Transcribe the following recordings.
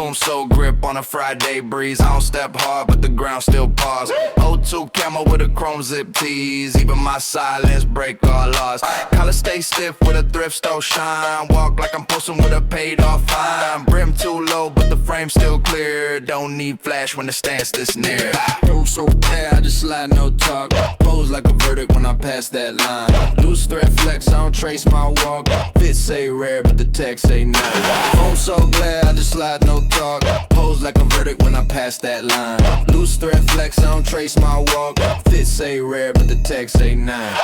boom so grip on a Friday breeze. I don't step hard, but the ground still pause. O2 camo with a chrome zip tees. Even my silence break all laws. Collar stay stiff with a thrift store shine. Walk like I'm posting with a paid off fine. Brim too low, but the frame still clear. Don't need flash when the stance this near. Bro, so bad, I just slide, no talk. Pose like a verdict when I pass that line. Loose thread flex, I don't trace my walk. Fit say rare, but the text say no. I'm so glad, I just slide, no talk. Pose like a verdict when I pass that line. Loose thread flex, I don't trace my walk. Fit say rare, but the text say nine.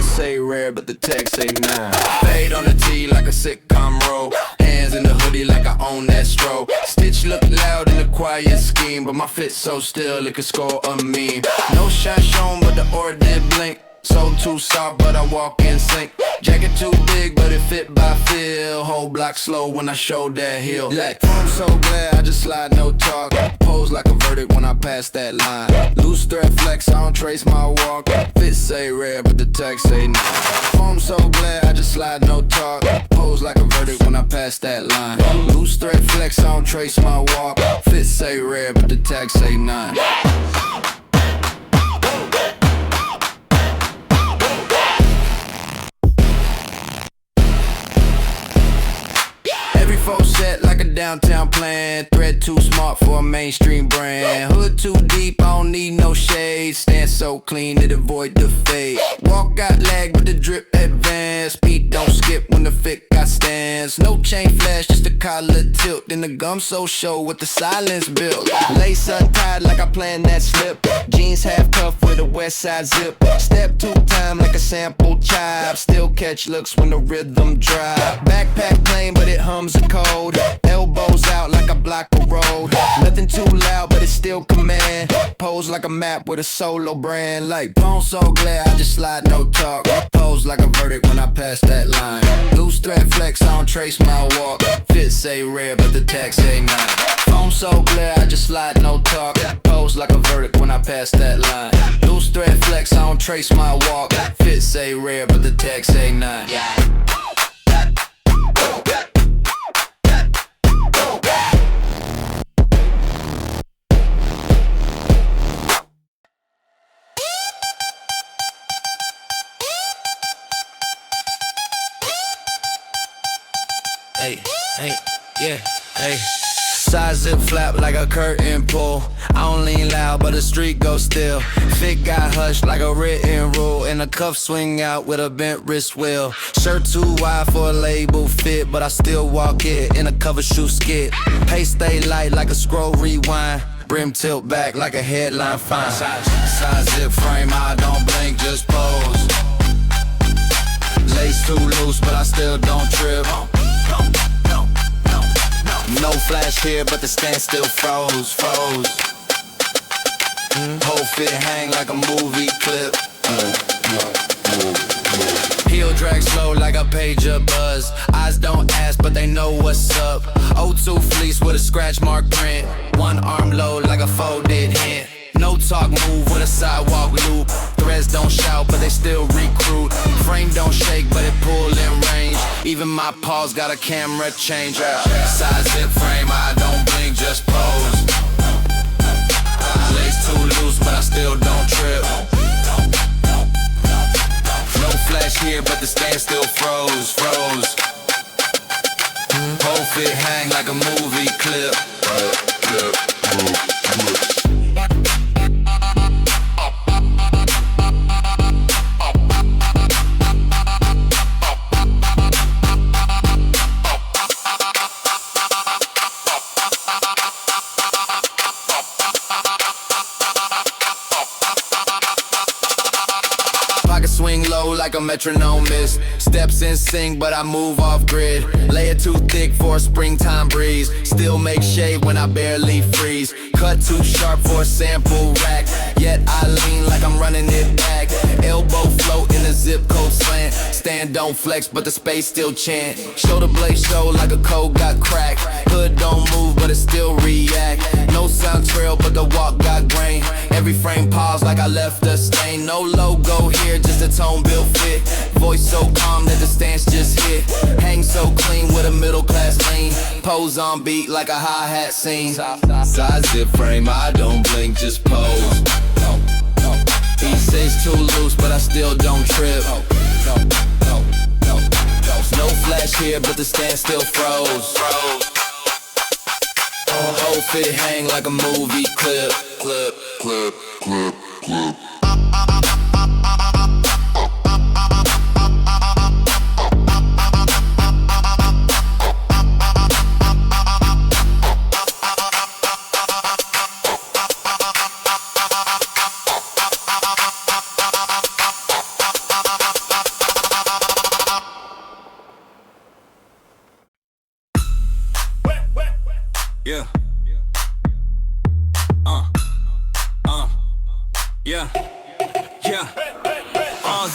Say rare, but the text say nine. Fade on the T like a sitcom roll. Hands in the hoodie like I own that stroll. Stitch look loud in the quiet scheme, but my fit so still it could score a meme. No shot shown, but the aura did blink. So too soft, but I walk in sync. Jacket too big, but it fit by feel. Whole block slow when I show that heel. Like, I'm so glad I just slide, no talk. Pose like a verdict when I pass that line. Loose thread flex, I don't trace my walk. Fit say rare, but the text say no. I'm so glad I just slide, no talk. Pose like a verdict when I pass that line. Loose thread flex, I don't trace my walk. Fit say rare, but the text say none. Set like a downtown plan. Thread too smart for a mainstream brand. Hood too deep, I don't need no shade. Stand so clean it avoid the fade. Walk got lag but the drip advance. Beat don't skip when the fit got stands. No chain flash, just a collar tilt. Then the gum so show with the silence built. Lace untied like I planned that slip. Jeans half cuff with a west side zip. Step two time like a sample chop. Still catch looks when the rhythm drop. Backpack plain but it hums a cold. Elbows out like I block a road. Nothing too loud but it's still command. Pose like a map with a solo brand. Like bone so glad I just slide no talk. Pose like a verdict when I pass that line. Loose thread flex I don't trace my walk. Fit say rare but the text say nine. Phone so glad I just slide no talk. Pose like a verdict when I pass that line. Loose thread flex I don't trace my walk. Fit say rare but the text say nine. Hey, yeah, hey. Side zip flap like a curtain pull. I don't lean loud, but the street goes still. Fit got hushed like a written rule. And the cuff swing out with a bent wrist wheel. Shirt too wide for a label fit, but I still walk it in a cover shoe skid. Pace stay light like a scroll rewind. Brim tilt back like a headline fine. Side zip frame, I don't blink, just pose. Lace too loose, but I still don't trip. No flash here, but the stand still froze. Whole fit hang like a movie clip. Heel drag slow like a pager buzz. Eyes don't ask, but they know what's up. O2 fleece with a scratch mark print. One arm low like a folded hint. No talk move with a sidewalk loop. Threads don't shout, but they still recruit. Frame don't shake, but it pull in range. Even my paws got a camera change. Side zip frame, I don't blink, just pose. Lace too loose, but I still don't trip. No flash here, but the stand still froze. Whole fit hang like a movie clip. Swing low like a metronome-ist. Steps in sync, but I move off grid. Layer too thick for a springtime breeze. Still make shade when I barely freeze. Cut too sharp for a sample rack. Yet I lean like I'm running it back. Elbow float in a zip code slant. Stand don't flex, but the space still chant. Shoulder blade show like a code got cracked. Hood don't move, but it still react. No sound trail, but the walk got grain. Every Every frame pause like I left a stain. No logo here, just a tone built fit. Voice so calm that the stance just hit. Hang so clean with a middle class lean. Pose on beat like a hi-hat scene. Size zip frame, I don't blink, just pose. He says too loose, but I still don't trip. No flash here, but the stand still froze. Whole fit hang like a movie clip. Yeah.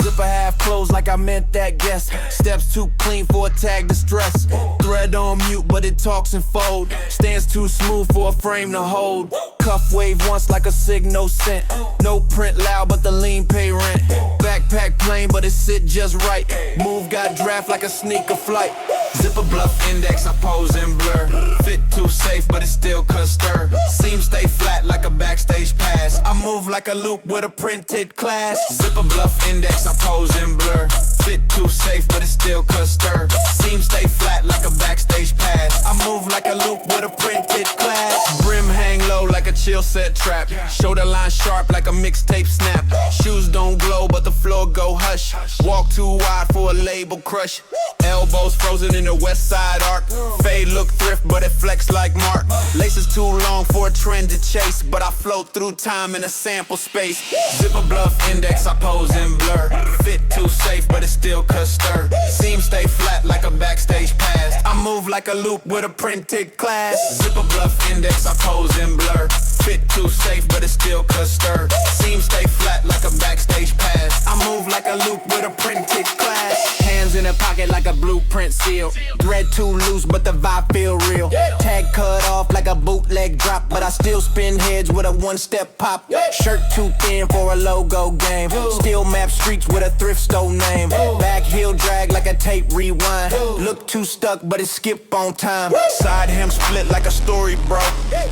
Zipper half closed like I meant that guess. Steps too clean for a tag distress. Thread on mute but it talks and fold. Stands too smooth for a frame to hold. Cuff wave once like a signal sent. No print loud but the lean pay rent. Backpack plain but it sit just right. Move got draft like a sneaker flight. Zipper bluff index I pose and blur. Fit too safe but it still cut stir. Seam stay flat like a backstage pass. I move like a loop with a printed class. Zipper bluff index I pose and blur. Fit too safe but it still cut stir. Seam stay flat like a backstage pass. I move like a loop with a printed class. Brim hang low like a chill set trap. Shoulder line sharp like a mixtape snap. Shoes don't glow but the floor go hush. Walk too wide for a label crush. Elbows frozen in the west side arc. Fade look thrift but it flex like Mark. Laces too long for a trend to chase, but I float through time in a sample space. Zipper bluff index I pose and blur. Fit too safe but it still cut stir. Seam stay flat like a backstage pass. I move like a loop with a printed class. Zipper bluff index I pose and blur. Fit too safe but it still cut stir. Seam stay flat like a backstage pass. I move like a loop with a printed class. Hands in a pocket like a blueprint seal. Thread too loose but the vibe feel real. Tag cut off like a bootleg drop, but I still spin heads with a one-step pop. Shirt too thin for a logo game. Still map streets with a thrift store name. Back heel drag like a tape rewind. Look too stuck but it skip on time. Side hem split like a story bro.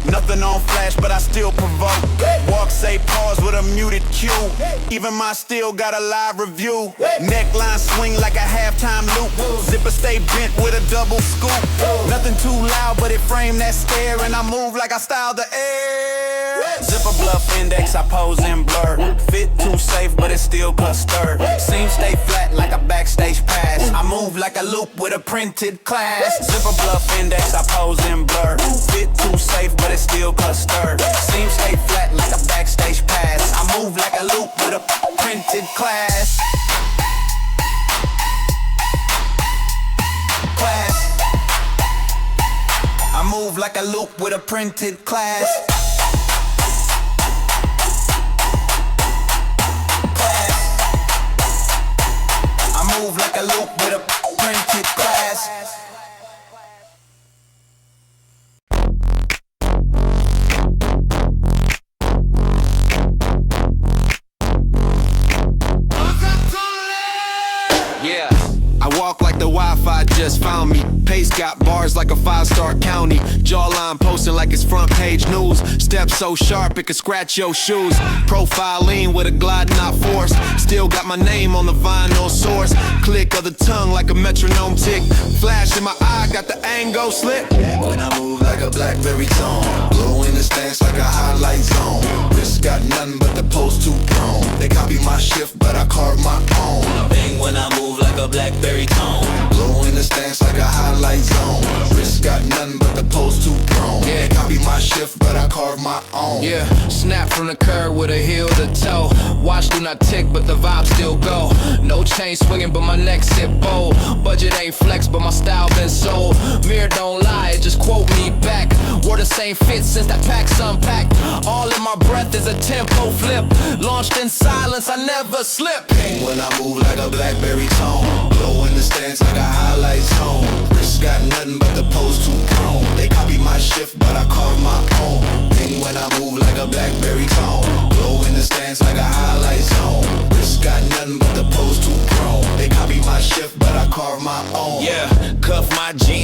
Nothing on flash but I still provoke. Walk say pause with a muted cue. Even my still got a live review. Neckline swing like a halftime loop. Zipper stay bent with a double scoop. Nothing too loud but it frame that stare. And I move like I style the air. Zipper bluff index I pose and blur. Fit too safe but it still cut stir. Seam stay flat like a backstage pass. I move like a loop with a printed class. Zipper bluff index I pose and blur. Fit too safe but it still cut stir. Seam stay flat like a backstage pass. I move like a loop with a printed class. I move like a loop with a printed class. I move like a loop with a printed class. Yeah, I walk like the Wi-Fi just found me. Pace got bars like a 5-star county. Jawline posting like it's front page news. Steps so sharp it could scratch your shoes. Profile lean with a glide not force. Still got my name on the vinyl source. Click of the tongue like a metronome tick. Flash in my eye got the angle slip. When I move like a blackberry tone. Blow in the stance like a highlight zone. Wrist got nothing but the post too chrome. They copy my shift but I carve my own. Bang when I move like a blackberry tone. Blow in the stance like a highlight zone. Wrist got nothing but the post too chrome. They copy my shift but I carve my own. Yeah, snap from the curb with a heel to toe. Watch do not tick but the vibe still go. No chain swinging but my neck sit bold. Budget ain't flex but my style been sold. Mirror don't lie, it just quote me back. Wore the same fit since that pack's unpacked. All in my breath is a tempo flip. Launched in silence, I never slip. Bang when I move like a blackberry tone. Blow in the stance like a highlight zone. Wrist got nothing but the post too chrome. They copy my shift but I carve my own. Bang when I move like a blackberry tone. Blow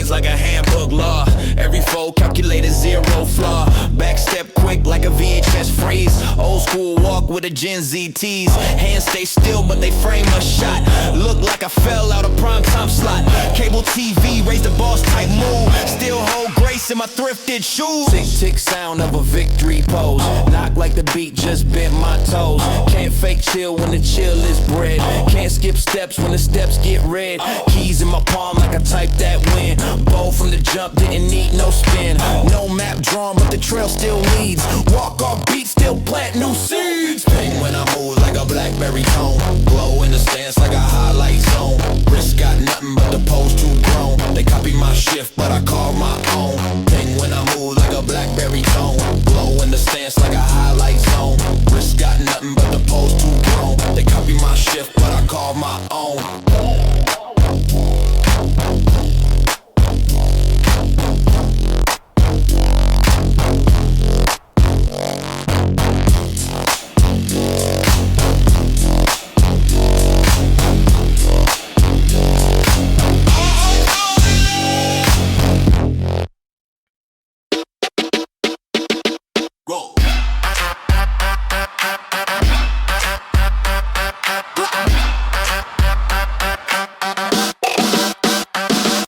is like a handbook law. Every fold calculated, zero flaw. Backstep quick like a VHS freeze. Old school walk with a Gen Z tease. Hands stay still but they frame a shot. Look like I fell out of prime time slot. Cable TV, raise the boss type move. Still hold grace in my thrifted shoes. Tick tick sound of a victory pose. Knock like the beat just bent my toes. Can't fake chill when the chill is bred. Can't skip steps when the steps get red. Keys in my palm like I typed that win. Bold from the jump, didn't need no spin. No map drawn but the trail still leads. Walk off beat, still plant new seeds. Ping when I move like a blackberry tone. Glow in the stance like a highlight zone. Wrist got nothing but the pose too grown. They copy my shift but I call my own. Ping when I move like a blackberry tone. Glow in the stance like a highlight zone. Wrist got nothing but the pose too grown. They copy my shift but I call my own.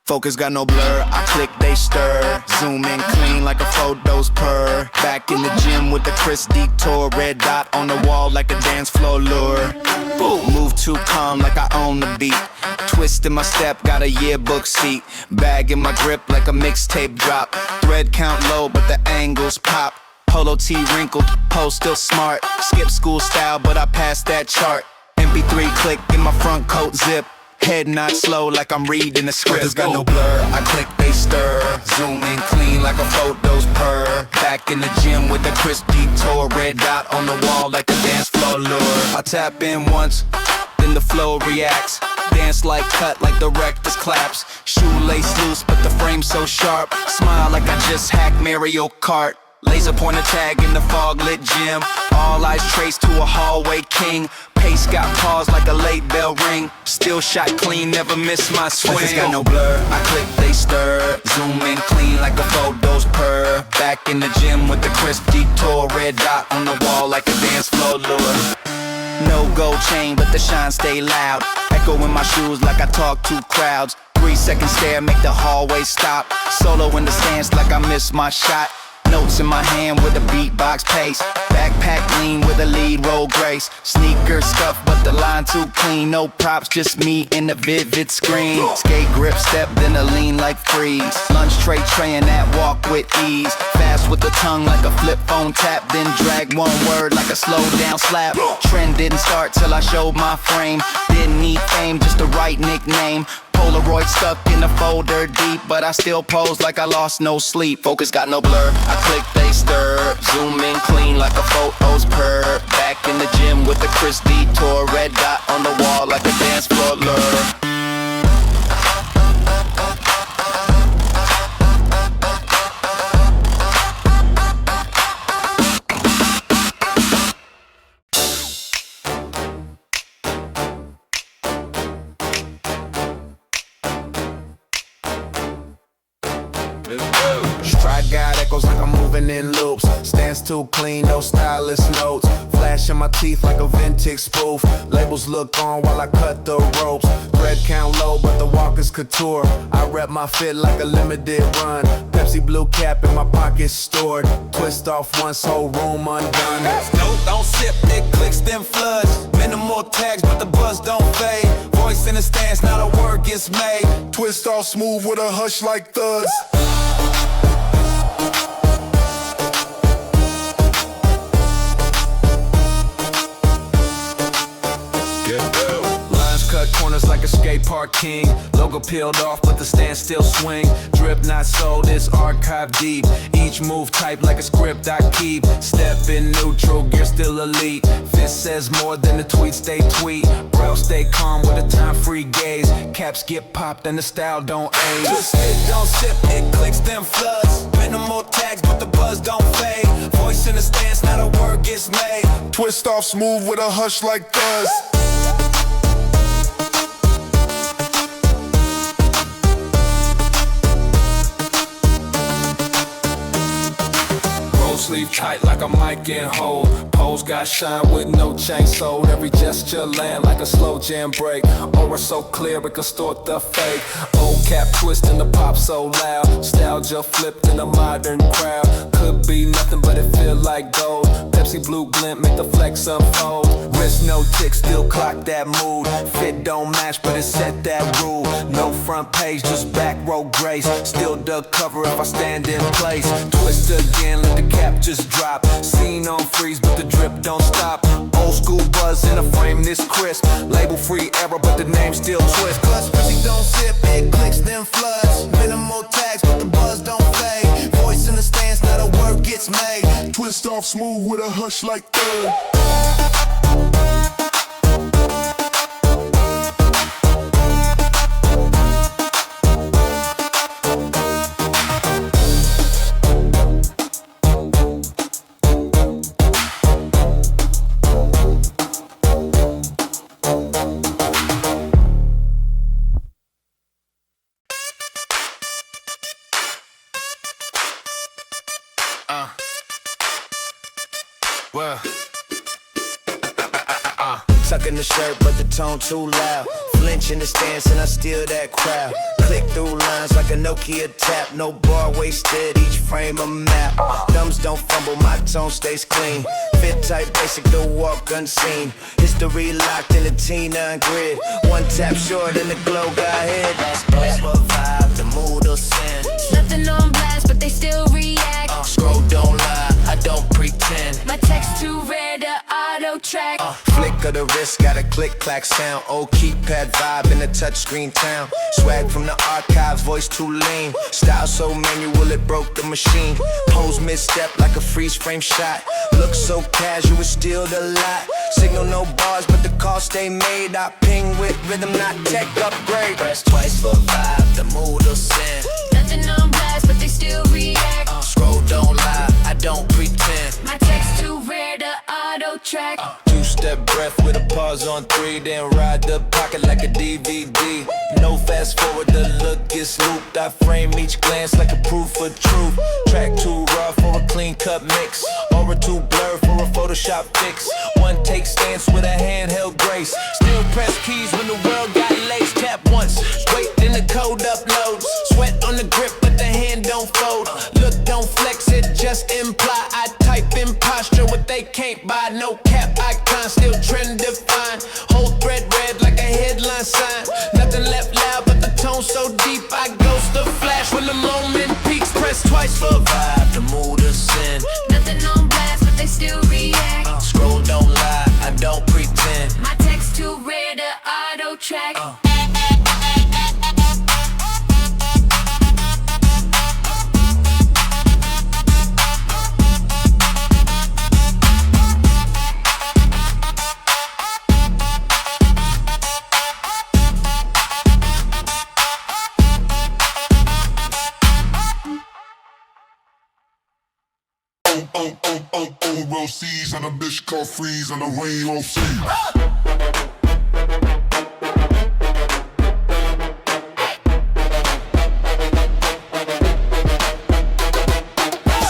Focus got no blur, I click, they stir. Zoom in clean like a photo's purr. Back in the gym with the Chris detour. Red dot on the wall like a dance floor lure. Boom, move too calm like I own the beat. Twist in my step, got a yearbook seat. Bag in my grip like a mixtape drop. Thread count low but the angles pop. Polo tee wrinkled, pose still smart. Skip school style but I passed that chart. MP3 click in my front coat zip. Head not slow like I'm reading a script. Focus got no blur, I click, they stir. Zoom in clean like a photo's purr. Back in the gym with the Chris detour. Red dot on the wall like a dance floor lure. I tap in once, then the flow reacts. Dance like cut like the rectus claps. Shoelace loose but the frame so sharp. Smile like I just hacked Mario Kart. Laser pointer tag in the fog lit gym. All eyes traced to a hallway king. Pace got paused like a late bell ring. Still shot clean, never miss my swing. Focus got no blur, I click, they stir. Zoom in clean like a photo's purr. Back in the gym with the Chris detour. Red dot on the wall like a dance floor lure. No gold chain but the shine stay loud. Echo in my shoes like I talk to crowds. 3-second stare make the hallway stop. Solo in the stance like I missed my shot. Notes in my hand with a beatbox pace. Backpack lean with a lead roll grace. Sneakers scuffed but the line too clean. No props, just me in the vivid screen. Skate grip step then a lean like freeze. Lunch tray traying that walk with ease. Fast with the tongue like a flip phone tap. Then drag one word like a slow down slap. Trend didn't start till I showed my frame. Didn't need fame, just the right nickname. Polaroid stuck in a folder deep, but I still pose like I lost no sleep. Focus got no blur, I click, they stir. Zoom in clean like a photo's purr. Back in the gym with the Chris detour. Red dot on the wall like a dance floor lure. Stride guide echoes like I'm moving in loops. Stance too clean, no stylist notes. Flash in my teeth like a vintage spoof. Labels look on while I cut the ropes. Thread count low but the walk is couture. I rep my fit like a limited run. Pepsi blue cap in my pocket stored. Twist off once, whole room undone. No, don't sip, it clicks then floods. Minimal tags but the buzz don't fade. Voice in the stance, not a word gets made. Twist off smooth with a hush like thuds. Lines cut corners like a skate park king. Logo peeled off but the stand still swing. Drip not sold, it's archive deep. Each move type like a script I keep. Step in neutral, gear still elite. Fist says more than the tweets they tweet. Brow stay calm with a time-free gaze. Caps get popped and the style don't age. Twist it, don't sip, it clicks then floods. Minimal tags but the buzz don't fade. Voice in the stance, not a word gets made. Twist off smooth with a hush like thuds. sleeve tight like a mic and hold. Pose got shine with no chain sold. Every gesture land like a slow jam break. Aura so clear it can stort the fake. Old cap twisting the pop so loud. Nostalgia flipped in a modern crowd. Could be nothing but it feel like gold. Pepsi blue glint make the flex unfold. Wrist no tick, still clock that mood. Fit don't match but it set that rule. No front page, just back row grace. Still duck cover if I stand in place. Twist again, let the cap just drop. Scene on freeze but the drip don't stop. Old school buzz in a frame this crisp. Label free error but the name still twist. Plus Pepsi don't sip, it clicks then floods. Minimal tags but the buzz don't fade. Voice in the stance, not a word gets made. Twist off smooth with a hush like thug. Tucking the shirt, but the tone too loud. Flinch in the stance and I steal that crowd. Click through lines like a Nokia tap. No bar wasted, each frame a map. Thumbs don't fumble, my tone stays clean. Fit tight, basic, the walk unseen. History locked in the Tina grid. One tap short and the glow got hit. That's for vibe, the mood will send. Nothing on blast, but they still react. Scroll don't lie, I don't pretend. My text too rare to auto track. Flick of the wrist, got a click clack sound. Old keypad vibe in a touchscreen town. Swag from the archives, voice too lean. Style so manual it broke the machine. Pose misstep like a freeze frame shot. Look so casual, it's still the lot. Signal no bars, but the call stay made. I ping with rhythm, not tech upgrade. Press twice for vibe, the mood will send. Nothing on blast, but they still react. Scroll don't lie, I don't pretend. My text too rare to auto track. Two-step breath with a pause on 3. Then ride the pocket like a DVD. No fast forward, the look is looped. I frame each glance like a proof of truth. Track too raw for a clean cut mix. Aura too blurred for a Photoshop fix. One take stance with a handheld grace. Still press keys when the world got laced. Tap once, wait then the code uploads. Sweat on the grip but the hand don't fold. Look don't flex it, just imply. I type in posture what they can't buy. No cap icon, still trend defined. Whole thread red like a headline sign. Nothing left loud but the tone so deep. I ghost the flash when the moment peaks. Press twice for vibe, the mood is sin. Nothing on blast, but they still react. Scroll don't lie, I don't pretend. My text too rare to auto track. Roll C's on a bitch called freeze on the rain on sea.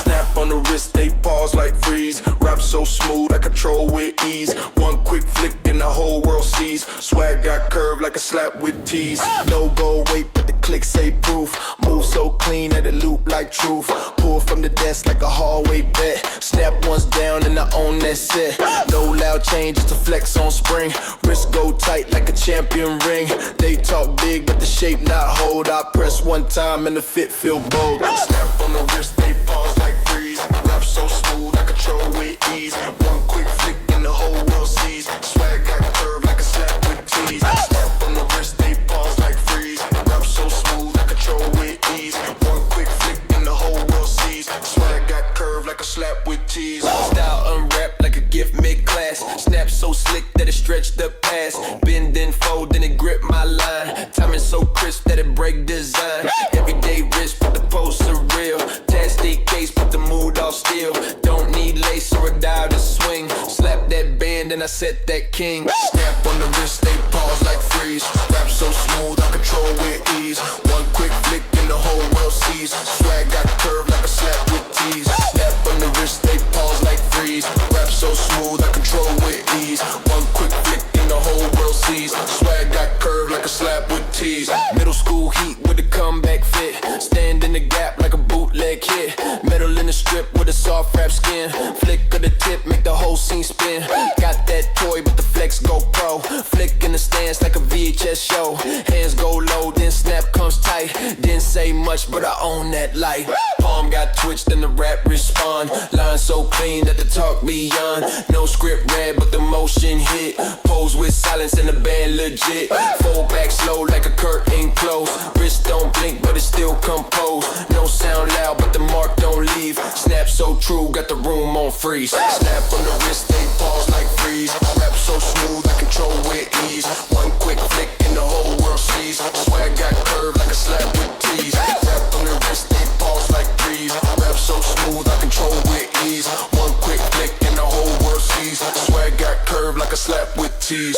Snap on the wrist, they pause like freeze. Rap so smooth, I control with ease. One quick flick and the whole world sees. Swag got curved like a slap with tease. No gold weight, but the click say proof. Move so clean that it loop like truth. Pull from the desk like a hallway bet. Snap once down and I own that set. No loud change, just a flex on spring. Wrist go tight like a champion ring. They talk big, but the shape not hold. I press one time and the fit feel bold. Snap on the wrist, they pause like freeze. Rap so smooth, I control with ease. One quick flick and the whole world sees. Swag got curved like a slap with tease. Snap on the wrist, they pause like freeze. Rap so smooth, I control with ease. One quick flick and the whole world sees. Swag got curved like a slap with tease. Style unwrapped like a gift mid-class. Snap so slick that it stretched the past. Bend then fold, then it grip my line. Timing so crisp that it break design. Everyday wrist, but the pose surreal. Tasty case, but the mood all still. Don't need lace or a dial to swing. Slap that band and I set that king. Snap on the wrist, they pause like freeze. Rap so smooth, I control with ease. One quick flick and the whole world sees. Swag got curved like a slap with tease. Snap on the wrist, they bootleg hit. Metal in the strip with a soft wrap skin. Flick of the tip, make the whole scene spin. Got that toy, but the flex go pro. Flick in the stands like a VHS show. Hands go low, then snap comes tight. Didn't say much, but I own that light. Palm got twitched and the rap respond. Line so clean that the talk beyond. No script read, but the motion hit. Pose with silence and the band legit. Fold back slow like a curtain close. Wrist don't blink, but it's still composed. No sound loud, but the mark don't leave. Snap so true, got the room on freeze. Snap on the wrist, they pause like freeze. Rap so smooth, I control with ease. One quick flick and the whole world sees. Swag got curved like a slap with tease. Rap on the wrist, they pause like freeze. Rap so smooth, I control with ease. One quick flick and the whole world sees. Swag got curved like a slap with tease.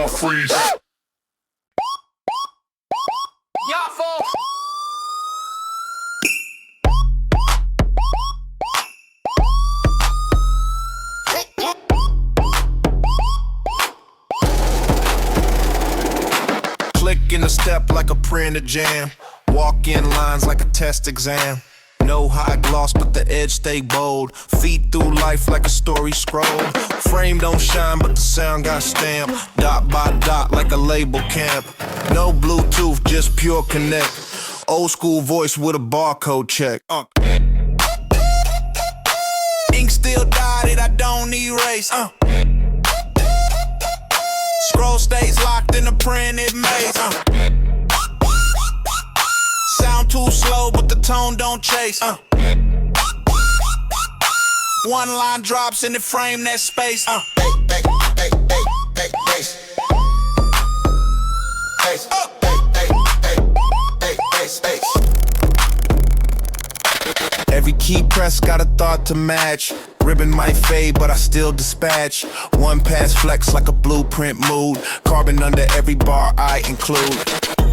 Freeze. Y'all fall. Click in the step like a printer jam. Walk in lines like a test exam. No high gloss, but the edge stay bold. Feed through life like a story scroll. Frame don't shine, but the sound got stamped. Dot by dot like a label camp. No Bluetooth, just pure connect. Old school voice with a barcode check. Ink still dotted, I don't erase. Scroll stays locked in the printed maze. Sound too slow, but the tone don't chase. One line drops and it frame that space. Every key press got a thought to match. Ribbon might fade, but I still dispatch. One pass flex like a blueprint mood. Carbon under every bar I include.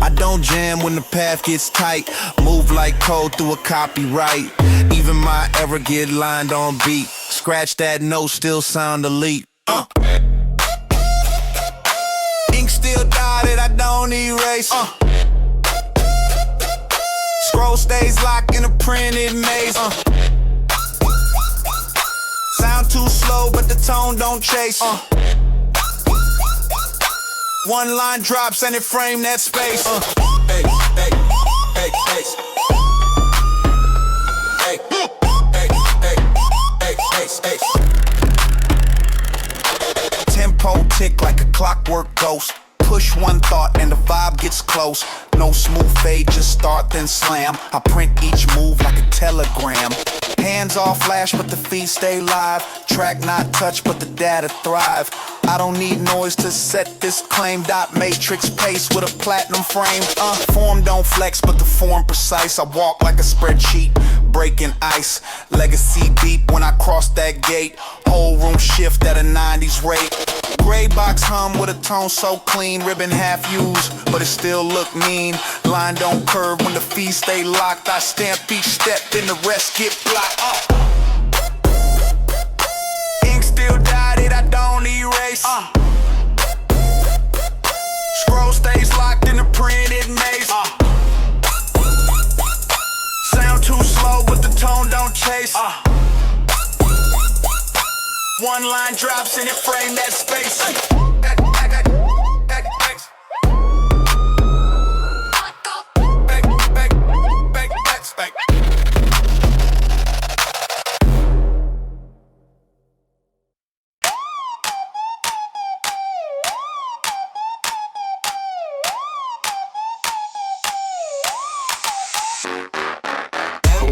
I don't jam when the path gets tight. Move like code through a copyright. Even my error get lined on beat. Scratch that note, still sound elite. Ink still dotted, I don't erase. Scroll stays locked in a printed maze. Sound too slow, but the tone don't chase. One line drops and it frame that space. Hey, hey, hey, hey. Hey, hey, hey, hey, hey. Tempo tick like a clockwork ghost. Push one thought and the vibe gets close. No smooth fade, just start then slam. I print each move like a telegram. Hands off flash, but the feet stay live. Track not touched, but the data thrive. I don't need noise to set this claim. Dot matrix pace with a platinum frame. Form don't flex, but the form precise. I walk like a spreadsheet, breaking ice. Legacy beep when I cross that gate. Whole room shift at a 90s rate. Gray box hum with a tone so clean. Ribbon half used, but it still look mean. Line don't curve when the feet stay locked. I stamp each step, then the rest get blocked. Ink still dotted, I don't erase. Scroll stays locked in the printed maze. Sound too slow, but the tone don't chase. One line drops and it frame that space.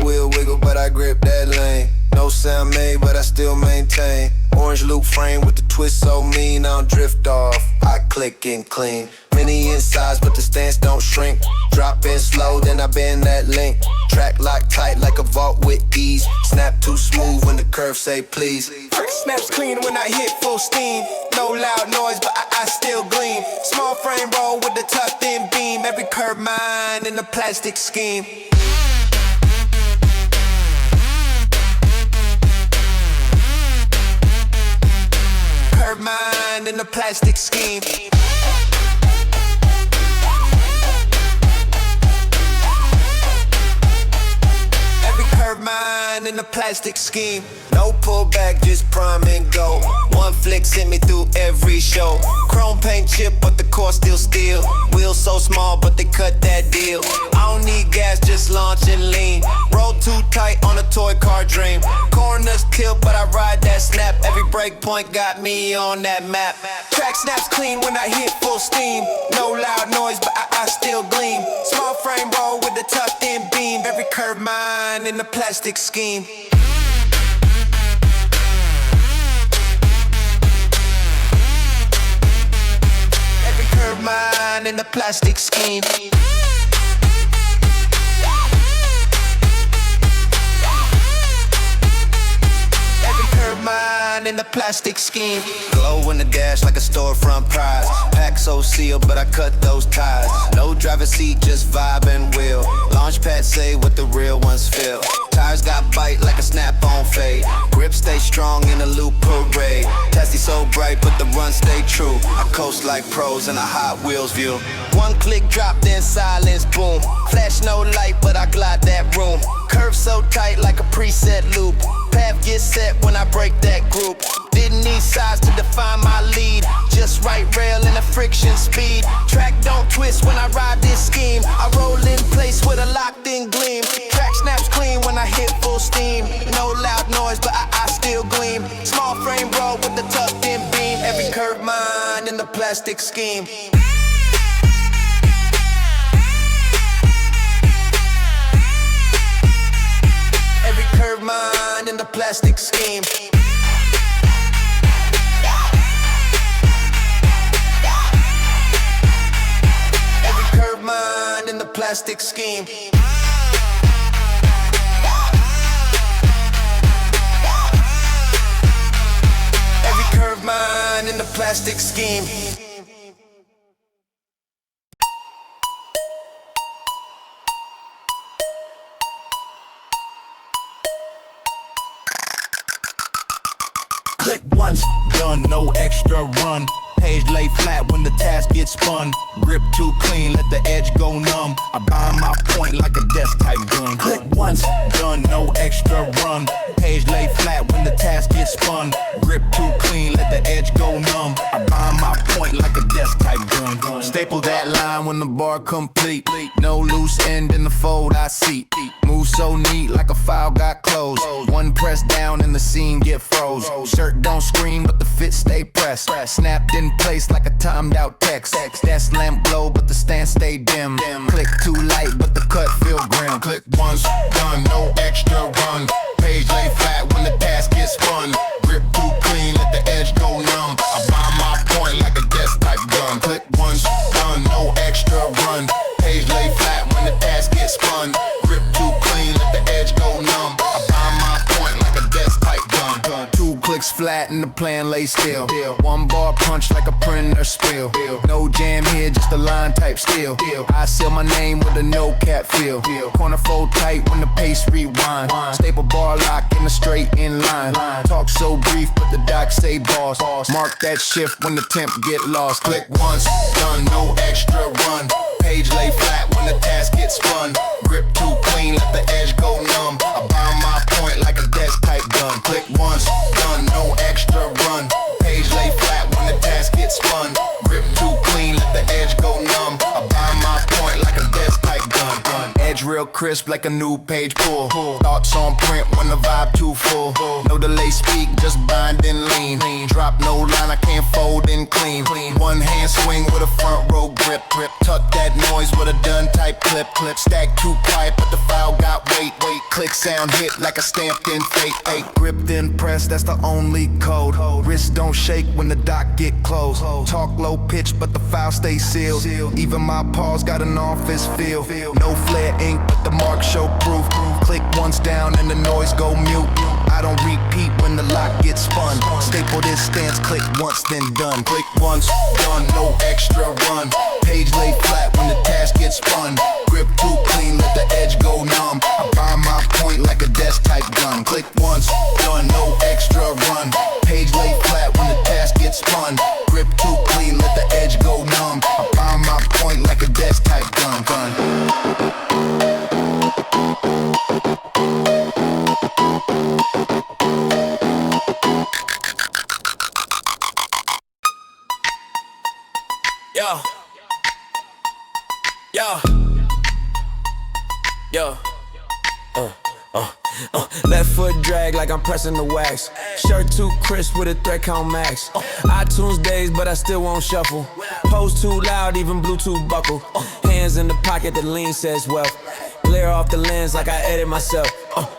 Wheel wiggle, but I grip that lane. No sound made, but I still maintain. Orange loop frame with the twist so mean, I don't drift off. I click and clean. Many insides, but the stance don't shrink. Drop in slow, then I bend that link. Track lock tight like a vault with ease. Snap too smooth when the curve say please. Snaps clean when I hit full steam. No loud noise, but I still gleam. Small frame roll with the tucked in beam. Every curve mine in the plastic scheme. Curve mine in the plastic scheme. Curve mine in the plastic scheme. No pullback, just prime and go. One flick sent me through every show. Chrome paint chip, but the core still steel. Wheels so small, but they cut that deal. I don't need gas, just launch and lean. Roll too tight on a toy car dream. Corners tilt, but I ride that snap. Every break point got me on that map. Track snaps clean when I hit full steam. No loud noise, but I still gleam. Small frame roll with the tucked in beam. Every curve mine in the plastic scheme. Every curve mine in the plastic scheme. Mine in the plastic scheme. Glow in the dash like a storefront prize. Pack so sealed, but I cut those ties. No driver's seat, just vibe and wheel. Launch pad say what the real ones feel. Tires got bite like a snap-on fade. Grip stay strong in a loop parade. Testy so bright, but the run stay true. I coast like pros in a Hot Wheels view. One click drop, then silence, boom. Flash no light, but I glide that room. Curve so tight like a preset loop. Path gets set when I break that group. Didn't need size to define my lead. Just right rail and a friction speed. Track don't twist when I ride this scheme. I roll in place with a locked in gleam. Track snaps clean when I hit full steam. No loud noise, but I still gleam. Small frame roll with the tucked in beam. Every curve mine in the plastic scheme. Every curve mine in the plastic scheme. Every curve mine in the plastic scheme. Every curve mine in the plastic scheme. Click once, done, no extra run. Page lay flat when the task gets spun. Grip too clean, let the edge go numb. I bind my point like a desk type gun. Click once, done, no extra run. Page lay flat when the task gets spun. Grip too clean, let the edge go numb. I bind my point like a desk type gun. Staple that line when the bar complete. No loose end in the fold I see. Move so neat like a file got closed. One press down and the seam get froze. Shirt don't scream but the fit stay pressed. Snapped in place like a timed out text. That's lamp glow but the stance stay dim. Click too light but the cut feel grim. Click once, done, no extra run. Page lay flat when the task gets spun. Grip too clean, let the edge go numb. I bind my point like a desk type gun. Click once, done, no extra run. Page lay flat when the task gets spun. Grip too clean, let the edge go numb. I bind my point like a desk type gun. Two clicks flat and the plan lay still. One bar punch like a printer spill. No jam here, just a line type still. I seal my name with a no cap feel. Corner fold tight when the pace rewind. Staple bar lock in a straight in line. Talk so brief but the doc say boss. Mark that shift when the temp get lost. Click once, done, no extra run. Page lay flat when the task gets spun. Grip too clean, let the edge go numb. I bind my point like a desk type gun. Click once, done, no extra run. Page lay flat when the task gets spun. Grip too clean, let the edge go numb. I bind my point like a desk type gun. Edge real crisp like a new page pull. Thoughts on print when the vibe too full. No delay speak, just bind and lean. Drop no line, I can't fold and clean. One hand swing with a front row grip. Tuck that noise with a done type clip. Stack too quiet but the file got weight. Click sound hit like a stamped in fake. Grip then press, that's the only code. Wrist don't shake when the dock get closed. Talk low pitch but the file stay sealed. Even my paws got an office feel. No flare ink, but the mark show proof. Click once down and the noise go mute. I don't repeat when the lock gets spun. Staple this stance, click once, then done. Click once, done, no extra run. Page lay flat when the task gets spun. Grip too clean, let the edge go numb. I bind my point like a desk type gun. Click once, done, no extra run. Page lay flat when the task gets spun. Grip too clean, let the edge go numb. I bind my point like a desk type gun. Yo. Left foot drag like I'm pressing the wax. Shirt too crisp with a thread count max. iTunes days, but I still won't shuffle. Pose too loud, even Bluetooth buckle. Hands in the pocket, the lean says wealth. Glare off the lens like I edit myself.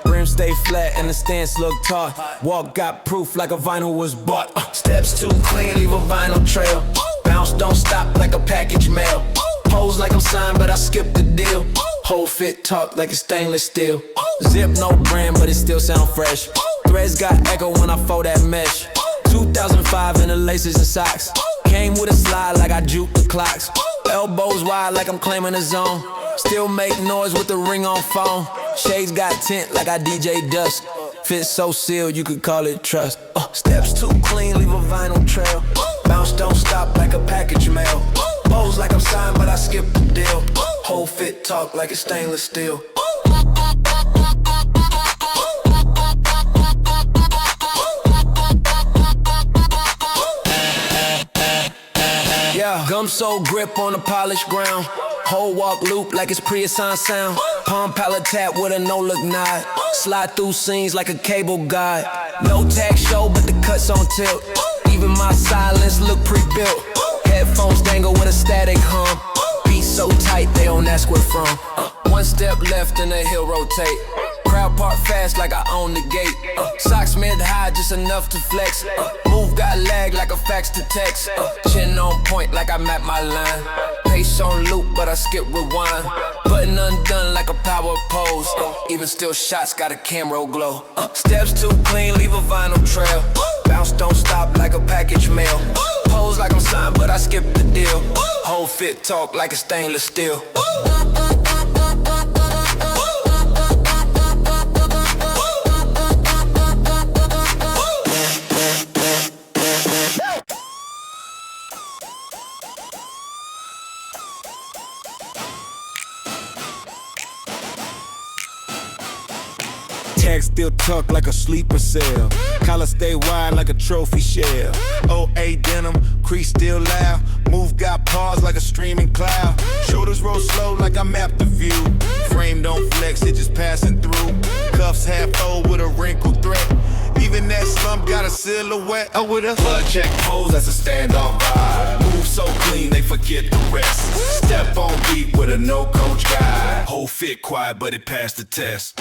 Rim stay flat and the stance look taut. Walk got proof like a vinyl was bought. Steps too clean, leave a vinyl trail. Bounce don't stop like a package mail. Pose like I'm signed, but I skipped the deal. Whole fit talk like it's stainless steel. Zip no brand, but it still sound fresh. Threads got echo when I fold that mesh. 2005 in the laces and socks. Came with a slide like I juke the clocks. Elbows wide like I'm claiming a zone. Still make noise with the ring on phone. Shades got tint like I DJ dust. Fit so sealed you could call it trust. Steps too clean, leave a vinyl trail. Bounce don't stop like a package mail. Pose like I'm signed, but I skipped the deal. Whole fit talk like it's stainless steel. Yeah, gum sole grip on the polished ground. Whole walk loop like it's pre-assigned sound. Palm palette tap with a no-look nod. Slide through scenes like a cable guide. No tag show, but the cuts on tilt. Even my silence look pre-built. Headphones dangle with a static hum. Beat so tight, they don't ask where from. One step left and the hill rotate. Crowd part fast like I own the gate. Socks mid-high, just enough to flex. Move got lag like a fax to text. Chin on point like I map my line. Pace on loop, but I skip rewind. Button undone like a power pose. Even still shots got a camera glow. Steps too clean, leave a vinyl trail. Bounce don't stop like a package mail. Pose like I'm signed, but I skip the deal. Whole fit talk like it's stainless steel. Tag still tucked like a sleeper cell. Collar stay wide like a trophy shell. OA denim, crease still loud. Move got pause like a streaming cloud. Shoulders roll slow like I mapped the view. Frame don't flex, it just passing through. Cuffs half fold with a wrinkled threat. Even that slump got a silhouette. Oh, with a blood check pose, that's a standoff vibe. Move so clean, they forget the rest. Step on beat with a no-coach guy. Whole fit quiet, but it passed the test.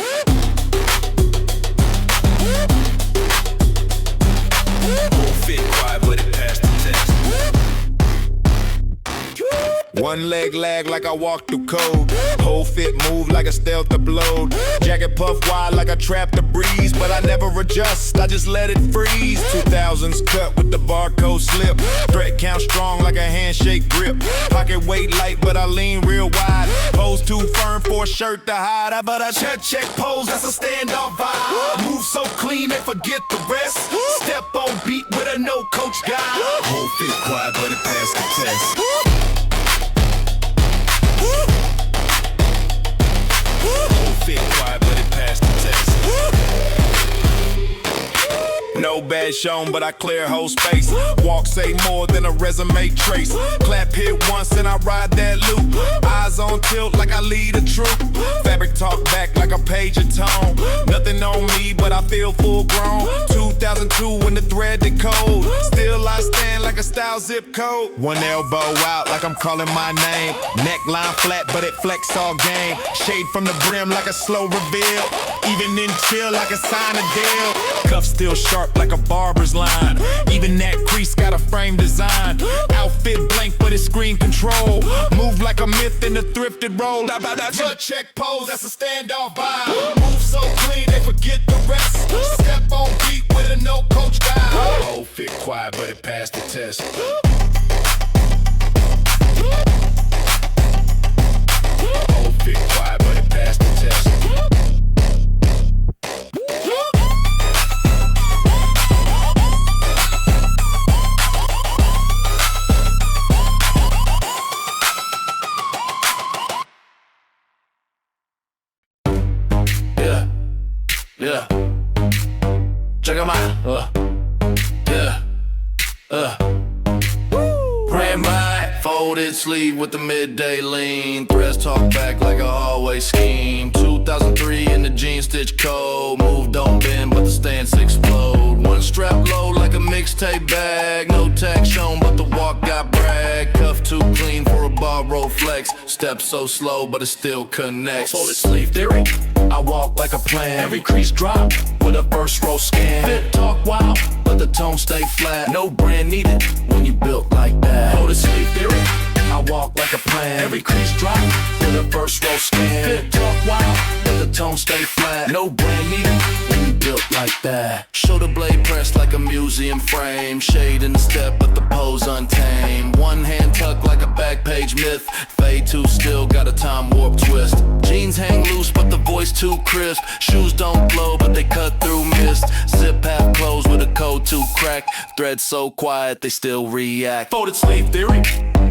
Whole fit quiet, but it passed the test. One leg lag like I walk through code. Whole fit move like a stealth upload. Jacket puff wide like I trap the breeze. But I never adjust, I just let it freeze. 2000s cut with the barcode slip. Threat count strong like a handshake grip. Pocket weight light but I lean real wide. Pose too firm for a shirt to hide. But I check pose, that's a standoff vibe. Move so clean they forget the rest. Step on beat with a no coach guy. Whole fit quiet but it passed the test. Fit quiet, but it passed the test. No bad shown, but I clear whole space. Walk say more than a resume trace. Clap hit once and I ride that loop. Eyes on tilt like I lead a troop. Fabric talk back like a page of tone. Nothing on me, but I feel full grown. 2002 when the thread decode. Still I stand like a style zip code. One elbow out like I'm calling my name. Neckline flat, but it flex all game. Shade from the brim like a slow reveal. Even in chill like a sign of deal. Cuff still sharp like a barber's line. Even that crease got a frame design. Outfit blank but it's screen control. Move like a myth in a thrifted roll. Blood check pose, that's a standoff vibe. Move so clean they forget the rest. Step on beat with a no coach guy. Whole fit quiet but it passed the test. Whole fit quiet but it passed the test. Yeah, check 'em out. Ran by, folded sleeve with the midday lean. Threads talk back like a hallway scheme. 2003 in the jean stitch code. Move don't bend, but the stance explode. One strap low like a mixtape bag. No tag shown, but the walk got brag. Cuff too clean for a bar roll flex. Step so slow, but it still connects. Folded sleeve theory. I walk like a plan. Every crease drop with a first row scan. Fit talk wild, but the tone stay flat. No brand needed when you built like that. Folded sleeve theory. I walk like a plan. Every crease drop with a first row scan. Fit talk wild, but the tone stay flat. No brand needed when you built like that. Shoulder blade pressed like a museum frame. Shade in the step, but the pose untamed. One hand tucked like a back page myth. Fade too still, got a time warp twist. Jeans hang loose, but the voice too crisp. Shoes don't glow, but they cut through mist. Zip half closed with a code to crack. Threads so quiet, they still react. Folded sleeve theory.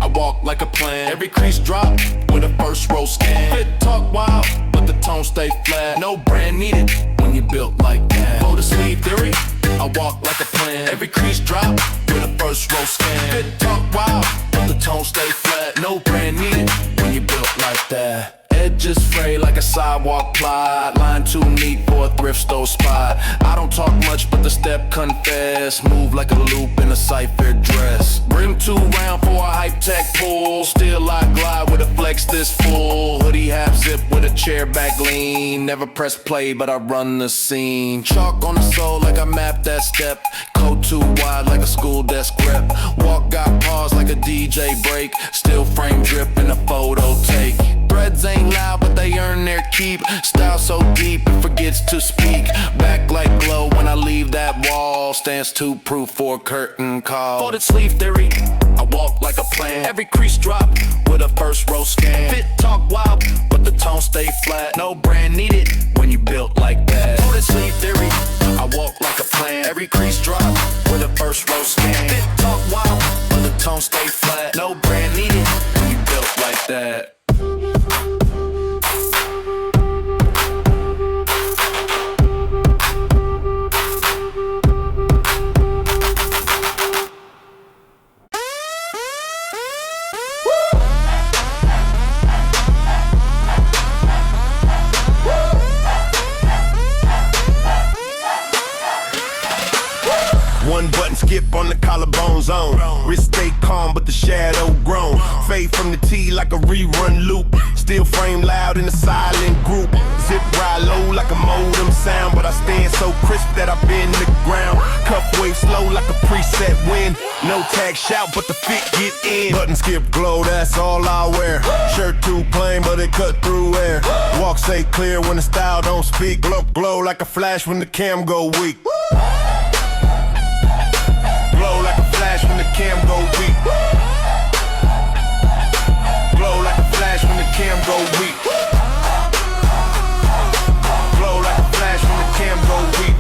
I walk like a plan. Every crease drop with a first row scan. Fit talk wild, but the tone stay flat. No brand needed when you built like that. Folded sleeve theory. I walk like a plan. Every crease drop with a first row scan. Fit talk wild, but the tone stay flat. No brand needed when you built like that. Edges fray like a sidewalk plot. Line too neat for a thrift store spot. I don't talk much, but the step confess. Move like a loop in a cipher dress. Brim too round for a hype tech pull. Still I glide with a flex this full. Hoodie half zip with a chair back lean. Never press play, but I run the scene. Chalk on the sole like I mapped that step. Coat too wide like a school desk rep. Walk got pause like a DJ break. Still frame drip in a photo take. Threads ain't loud, but they earn their keep. Style so deep, it forgets to speak. Back like glow when I leave that wall. Stands too proof for a curtain call. Folded sleeve theory, I walk like a plan. Every crease drop with a first row scan. Fit talk wild, but the tone stay flat. No brand needed when you built like that. Folded sleeve theory, I walk like a plan. Every crease drop with a first row scan. Fit talk wild, but the tone stay flat. No brand needed when you built like that. One button skip on the collarbone zone. Wrist stay calm, but the shadow grown. Fade from the T like a rerun loop. Still frame loud in a silent group. Zip ride low like a modem sound, but I stand so crisp that I bend the ground. Cuff wave slow like a preset wind. No tag shout, but the fit get in. Button skip glow, that's all I wear. Shirt too plain, but it cut through air. Walk say clear when the style don't speak. Glow like a flash when the cam go weak. Glow like a flash when the cam go weak. Glow like a flash when the cam go weak. Glow like a flash when the cam go weak.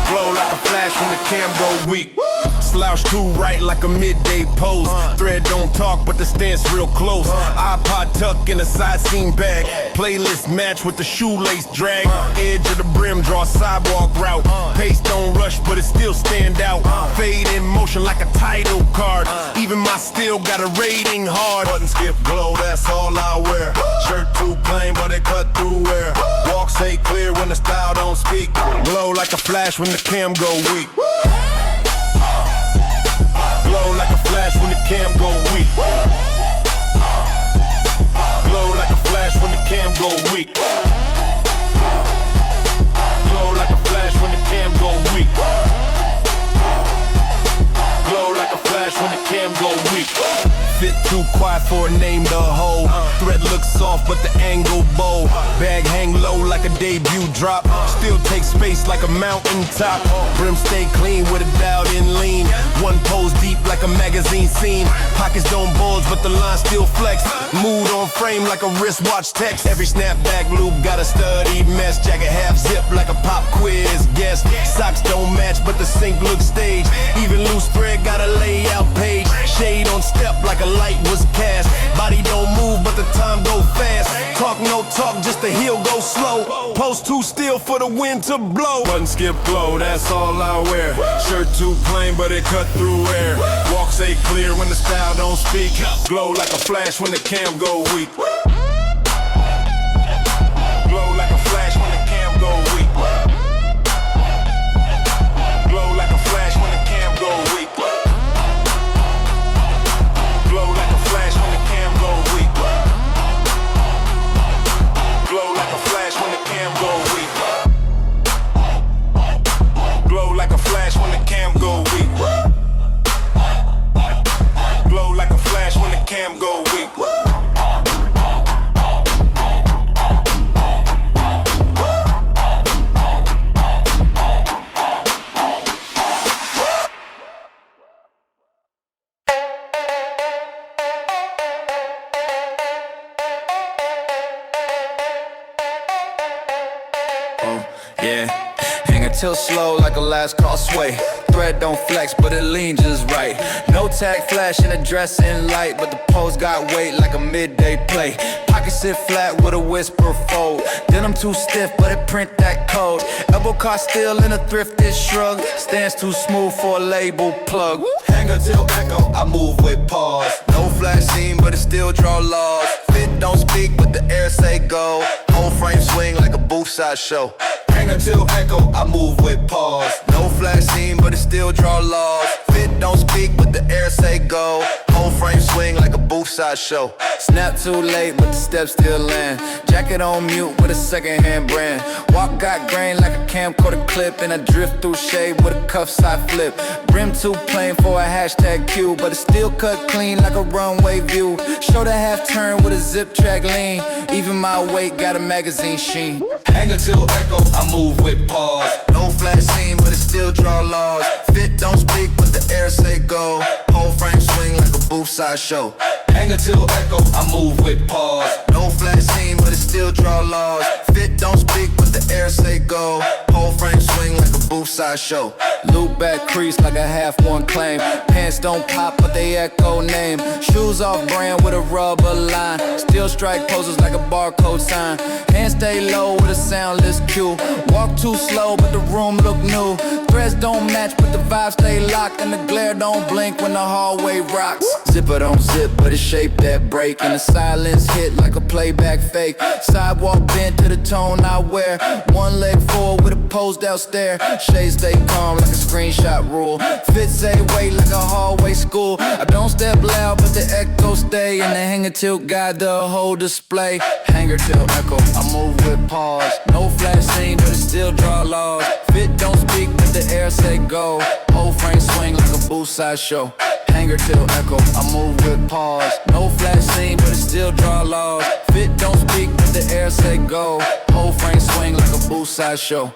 Glow like a flash when the cam go weak. Slouch too right like a midday pose. Thread don't talk, but the stance real close. iPod tuck in a side seam bag. Playlist match with the shoelace drag. Edge of the brim, draw sidewalk route. Pace don't rush, but it still stand out. Fade in motion like a title card. Even my steel got a rating hard. Button skip glow, that's all I wear. Shirt too plain, but it cut through air. Walk say clear when the style don't speak. Glow like a flash when the cam go weak. Glow like a flash when the cam go weak. Glow like a flash when the cam go weak. bit too quiet for a name to hold. Thread looks soft, but the angle bold. Bag hang low like a debut drop. Still take space like a mountain top. Brim stay clean with a dialed in lean. One pose deep like a magazine scene. Pockets don't bulge, but the line still flex. Mood on frame like a wristwatch text. Every snapback loop got a studied mess. Jacket half zip like a pop quiz guess. Socks don't match, but the sink looks staged. Even loose thread got a layout page. Shade on step like a light was cast. Body don't move, but the time go fast. Talk no talk, just the heel go slow. Post too still for the wind to blow. Button skip glow, that's all I wear. Shirt too plain, but it cut through air. Walk say clear when the style don't speak. Glow like a flash when the cam go weak. Glow like a flash when the cam go weak. Glow like a flash when the cam go weak. Glow like a flash when the cam go weak. Glow like a flash when the cam go weak. Glow like a flash when the cam go weak. Glow like a flash when the cam go weak. Yeah, hang it till slow like a last call sway. Thread don't flex, but it lean just right. No tag flash in a dressing light, but the pose got weight like a midday play. Pocket sit flat with a whisper fold. Denim too stiff, but it print that code. Elbow car still in a thrifted shrug. Stands too smooth for a label plug. Hang till echo, I move with pause. No flash scene, but it still draw laws. Fit don't speak, but the air say go. Whole frame swing like a booth side show. Hang till echo, I move with pause. No flash scene, but it still draw laws. Fit don't speak, but the air say go. Whole frame swing like a booth side show. Snap too late, but the steps still land. Jacket on mute with a second-hand brand. Walk got grain like a camcorder clip, and I drift through shade with a cuff side flip. Brim too plain for a hashtag Q, but it still cut clean like a runway view. Show the half turn with a zip track lean. Even my weight got a magazine sheen. Hang till echo, I move with pause. No flash scene, but it still draw laws. Fit don't speak, but the air say go. Whole frame swing like a booth side show. Hang till echo, I move with pause. No flash scene, but it still draw laws. Fit don't speak, but the air say go. Whole frame swing like a booth side show. Loop back crease like a half one claim. Pants don't pop, but they echo name. Shoes off brand with a rubber line. Still strike poses like a barcode sign. Hands stay low with a soundless cue. Walk too slow, but the room look new. Threads don't match, but the vibe stay locked. And the glare don't blink when the hallway rocks. Zipper don't zip, but it shape that break. And the silence hit like a playback fake. Sidewalk bent to the tone I wear. One leg forward with a posed out stare. Shades stay calm like a screenshot rule. Fit say wait like a hallway school. I don't step loud, but the echo stay. And the hanger tilt guide the whole display. Hanger till echo, I move with pause. No flash scene, but it still draw laws. Fit don't speak, but the air say go. Whole frame swing like a booth side show. Hanger till echo, I move with pause. No flash scene, but it still draw laws. Fit don't speak, but the air say go. Whole frame swing like a booth side show.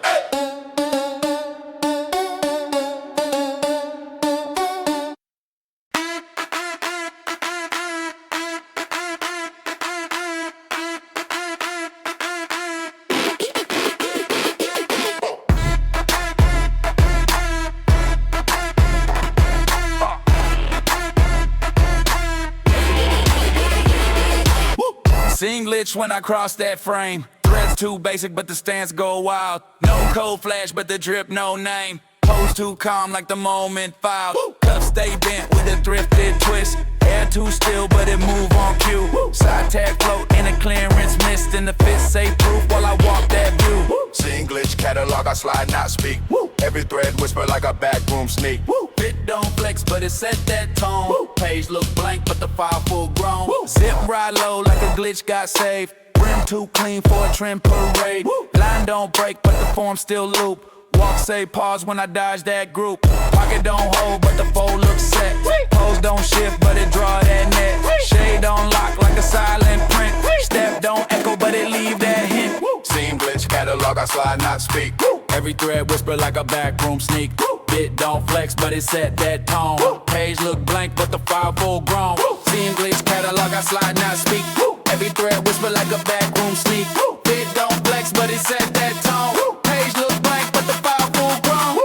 Sing lich when I cross that frame. Threads too basic, but the stance go wild. No cold flash, but the drip no name. Pose too calm like the moment filed. Cuffs stay bent with a thrifted twist. Air too still, but it move on cue. Side tag float in a clearance mist. And the fit say proof while I walk that view. Sing glitch catalog, I slide not speak. Every thread whisper like a backroom sneak. Fit don't flex, but it set that tone. Page look blank, but the file full grown. Zip ride low like a glitch got saved. Brim too clean for a trend parade. Line don't break, but the form still loop. Walk say pause when I dodge that group. Pocket don't hold, but the fold looks set. Pose don't shift, but it draw that net. Shade don't lock like a silent print. Step don't echo, but it leave that hint. Seam glitch, catalog, I slide, not speak. Every thread whisper like a backroom sneak. Bit don't flex, but it set that tone. Page look blank, but the file full grown. Seam glitch, catalog, I slide, not speak. Every thread whisper like a backroom sneak. Bit don't flex, but it set that tone. Page look blank, but the file full grown.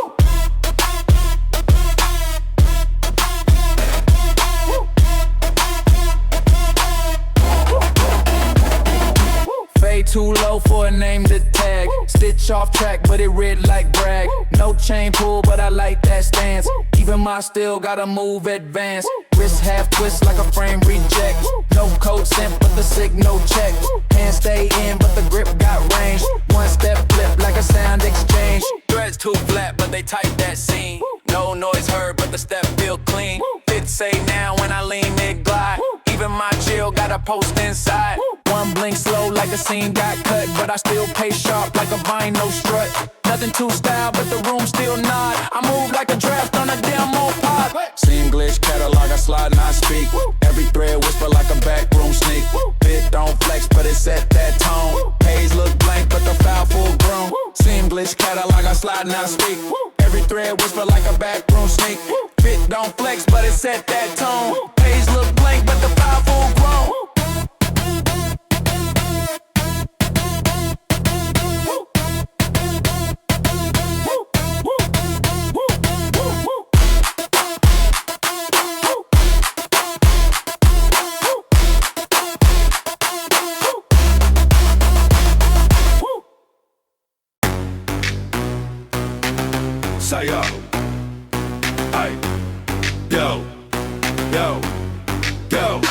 Fade too low for a name to tag. Stitch off track, but it read like brag. No chain pull, but I like that stance. Even my still gotta move advance. Wrist half twist like a frame reject. No code sent, but the signal check. Hands stay in, but the grip got range. One step flip like a sound exchange. Threads too flat, but they tight that seam. No noise heard, but the step feel clean. Fit say now when I lean mid glide. Even my chill got a post inside. One blink slow like a scene got cut, but I still pay sharp like a vinyl strut. Nothing too style, but the room still nod. I move like a draft on a demo pod. Seam glitch, catalog, I slide, not speak. Every thread whisper like a backroom sneak. Bit don't flex, but it set that tone. Page look blank, but the file full grown. Seam glitch, catalog, I slide, not speak. Every thread whisper like a backroom sneak. Bit don't flex, but it set that tone. Page look blank, but the file full grown. Say yo, ay, yo, yo, yo.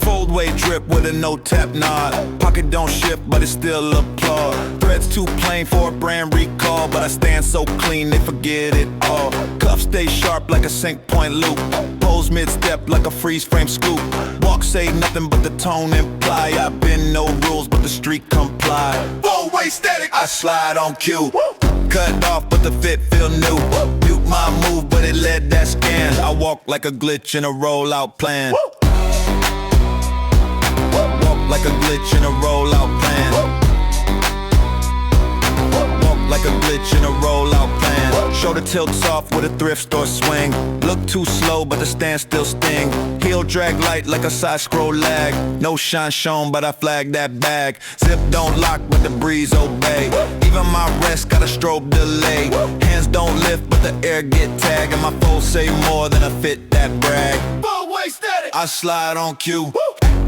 Foldway drip with a no tap nod. Pocket don't shift, but it still applaud. Threads too plain for a brand recall, but I stand so clean they forget it all. Cuff stay sharp like a sync point loop. Pose mid step like a freeze frame scoop. Walk say nothing but the tone imply. I bend no rules, but the street comply. Foldway static, I slide on cue. Cut off, but the fit feel new. Mute my move, but it led that scan. I walk like a glitch in a rollout plan. Walk like a glitch in a rollout plan. Walk like a glitch in a rollout plan. Shoulder tilts off with a thrift store swing. Look too slow, but the standstill sting. Heel drag light like a side scroll lag. No shine shown, but I flag that bag. Zip don't lock, but the breeze obey. Even my rest got a strobe delay. Hands don't lift, but the air get tagged. And my foes say more than a fit that brag. Foldway static, I slide on cue.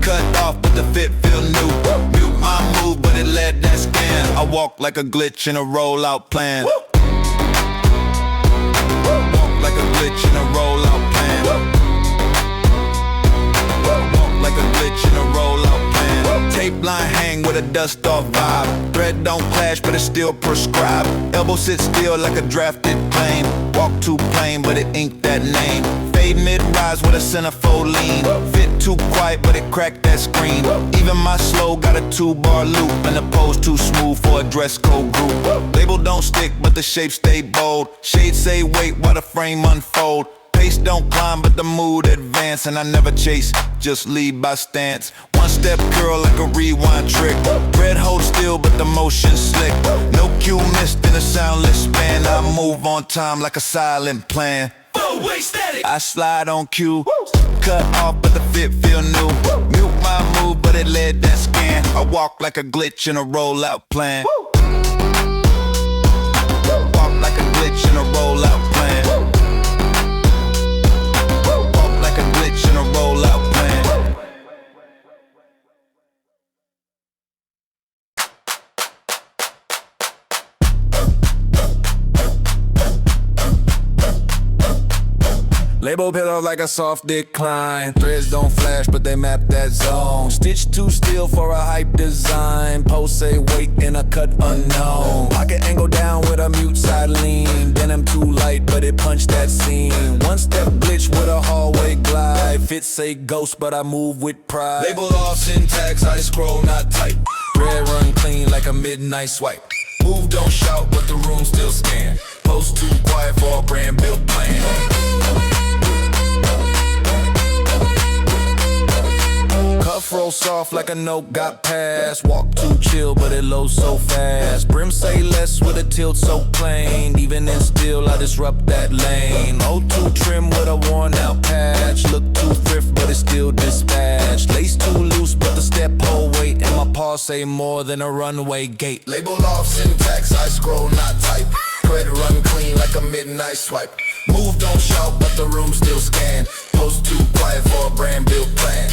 Cut off, but the fit feel new. Mute my move, but it led that scan. I walk like a glitch in a rollout plan. Walk like a glitch in a rollout plan. Walk like a glitch in a rollout plan. Tape line hang with a dust off vibe. Thread don't clash, but it's still prescribed. Elbow sit still like a drafted plane. Walk too plain, but it inked that name. Fade mid-rise with a centerfold lean. Fit too quiet, but it cracked that screen. Even my slow got a 2-bar loop. And the pose too smooth for a dress code group. Label don't stick, but the shape stay bold. Shades say wait while the frame unfold. Pace don't climb, but the mood advance. And I never chase, just lead by stance. One step curl like a rewind trick. Red hold still, but the motion slick. No cue missed in a soundless span. I move on time like a silent plan. Foldway static, I slide on cue. Cut off, but the fit feel new. Mute my move, but it led that scan. I walk like a glitch in a rollout plan. Walk like a glitch in a rollout plan. Walk like a glitch in a rollout plan. Label pillow like a soft decline. Threads don't flash, but they map that zone. Stitch too still for a hype design. Post say wait in a cut unknown. Pocket angle down with a mute side lean. Denim too light, but it punched that seam. One step glitch with a hallway glide. Fit say ghost, but I move with pride. Label off syntax, I scroll not tight. Thread run clean like a midnight swipe. Move don't shout, but the room still scan. Post too quiet for a brand built plan. Cuff roll soft like a note got passed. Walk too chill, but it loads so fast. Brim say less with a tilt so plain. Even in still, I disrupt that lane. O2 trim with a worn out patch. Look too thrift, but it's still dispatched. Lace too loose, but the step hold weight. And my paws say more than a runway gate. Label off syntax, I scroll, not type. Credit run clean like a midnight swipe. Move, don't shout, but the room still scan. Post too quiet for a brand built plan.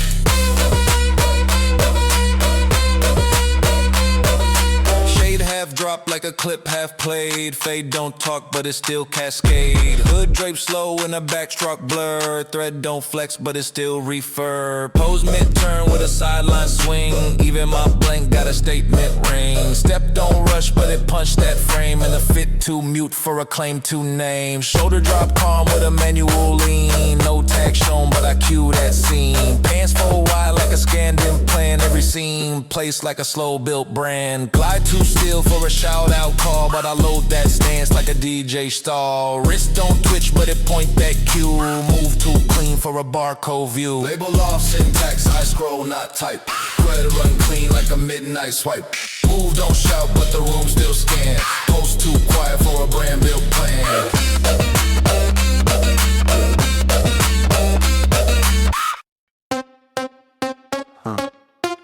Half drop like a clip, half played. Fade don't talk, but it still cascade. Hood drape slow and a backstroke blur. Thread don't flex, but it still refurb. Pose mid-turn with a sideline swing. Even my blank got a statement ring. Step don't rush, but it punched that frame. And the fit too mute for a claim to name. Shoulder drop calm with a manual lean. No tag shown, but I cue that scene. Pants fold wide like a scanned in plan. Every scene placed like a slow built brand. Glide too still for a shout out call, but I load that stance like a DJ stall. Wrist don't twitch, but it point that cue. Move too clean for a barcode view. Label off syntax, I scroll, not type. Credit run clean like a midnight swipe. Move, don't shout, but the room still scan. Post too quiet for a brand built plan.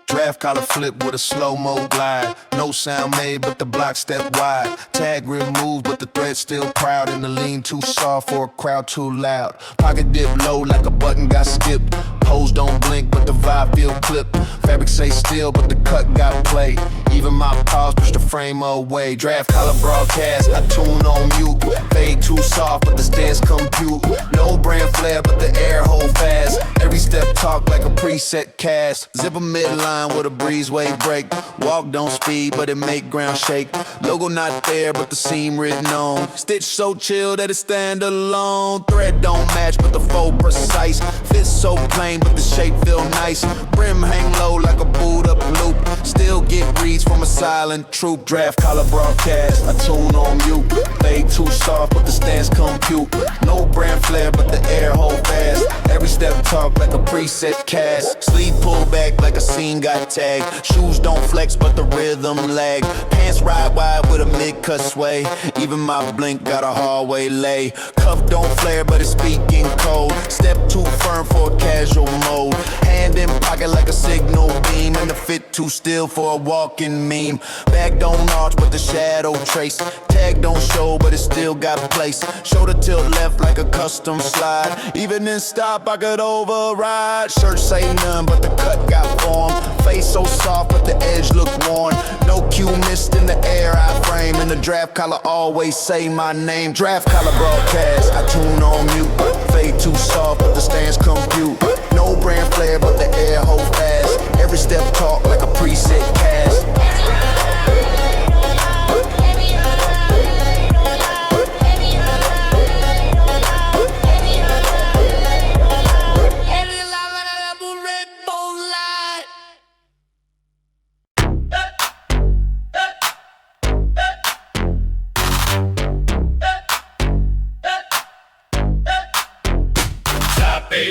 Draft collar flip with a slow-mo glide. No sound made, but the block step wide. Tag removed, but the thread still proud. And the lean too soft for a crowd too loud. Pocket dip low like a button got skipped. Pose don't blink, but the vibe feel clipped. Fabric say still, but the cut got play. Even my paws push the frame away. Draft collar broadcast, I tune on mute. Fade too soft, but the stance compute. No brand flare, but the air hold fast. Every step talk like a preset cast. Zip a midline with a breezeway break. Walk don't speed, but it make ground shake. Logo not there, but the seam written on. Stitch so chill that it stand alone. Thread don't match, but the fold precise. Fit so plain, but the shape feel nice. Brim hang low like a boot up loop. Still get reads from a silent troop. Draft collar broadcast, I tune on mute. Fade too soft, but the stance compute. No brand flare, but the air hold fast. Every step talk like a preset cast. Sleeve pull back like a scene got tagged. Shoes don't flex, but the rhythm lag. Pants ride wide with a mid-cut sway. Even my blink got a hallway lay. Cuff don't flare, but it's speaking cold. Step too firm for a casual mode. Hand in pocket like a signal beam. And the fit too still for a walking meme. Back don't arch, but the shadow trace. Tag don't show, but it still got place. Shoulder tilt left like a custom slide. Even in stop, I could override. Shirt say none, but the cut got form. Face so soft, but the edge look worn. No cue missed in the air, I frame. And the draft collar always say my name. Draft collar broadcast, I tune on mute. Fade too soft, but the stance compute. No brand flare, but the air hold fast. Every step talk like a preset cast.